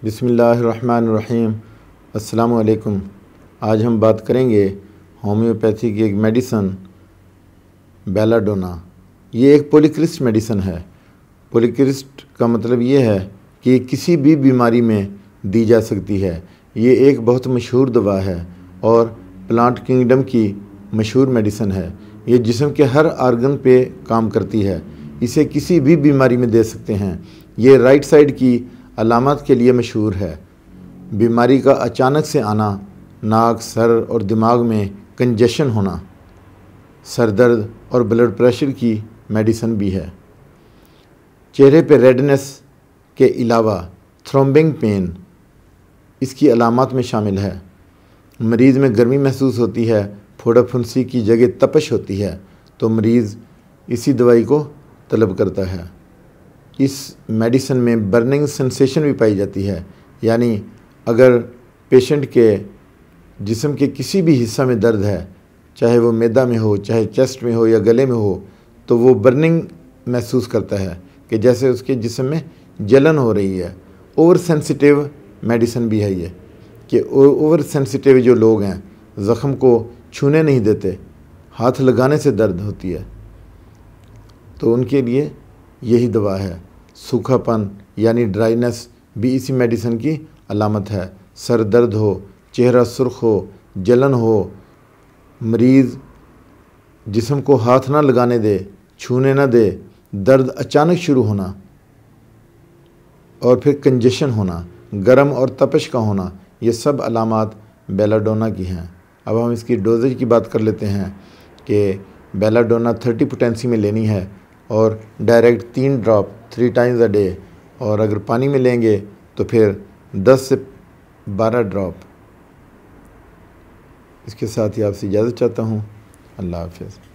बिस्मिल्लाहिर्रहमानिर्रहीम। अस्सलामु अलैकुम। आज हम बात करेंगे होम्योपैथी की एक मेडिसन बेलाडोना। ये एक पॉलीक्रिस्ट मेडिसन है। पॉलीक्रिस्ट का मतलब ये है कि किसी भी बीमारी में दी जा सकती है। ये एक बहुत मशहूर दवा है और प्लांट किंगडम की मशहूर मेडिसन है। ये जिस्म के हर आर्गन पे काम करती है। इसे किसी भी बीमारी में दे सकते हैं। ये राइट साइड की अलामत के लिए मशहूर है। बीमारी का अचानक से आना, नाक, सर और दिमाग में कंजेशन होना, सर दर्द और ब्लड प्रेशर की मेडिसन भी है। चेहरे पे रेडनेस के अलावा थ्रोम्बिंग पेन इसकी अलामत में शामिल है। मरीज़ में गर्मी महसूस होती है, फोड़ा फुंसी की जगह तपश होती है, तो मरीज़ इसी दवाई को तलब करता है। इस मेडिसन में बर्निंग सेंसेशन भी पाई जाती है, यानी अगर पेशेंट के जिस्म के किसी भी हिस्सा में दर्द है, चाहे वो मैदा में हो, चाहे चेस्ट में हो या गले में हो, तो वो बर्निंग महसूस करता है कि जैसे उसके जिस्म में जलन हो रही है। ओवर सेंसिटिव मेडिसन भी है ये, कि ओवर सेंसिटिव जो लोग हैं, ज़ख़म को छूने नहीं देते, हाथ लगाने से दर्द होती है, तो उनके लिए यही दवा है। सूखापन यानी ड्राइनेस भी इसी मेडिसन की अलामत है। सर दर्द हो, चेहरा सुर्ख हो, जलन हो, मरीज़ जिस्म को हाथ ना लगाने दे, छूने ना दे, दर्द अचानक शुरू होना और फिर कंजेशन होना, गर्म और तपश का होना, ये सब अलामत बेलाडोना की हैं। अब हम इसकी डोजेज की बात कर लेते हैं कि बेलाडोना 30 पोटेंसी में लेनी है और direct 3 drop 3 times a day, और अगर पानी में लेंगे तो फिर 10 से 12 ड्रॉप। इसके साथ ही आपसे इजाज़त चाहता हूँ। अल्लाह हाफ़िज़।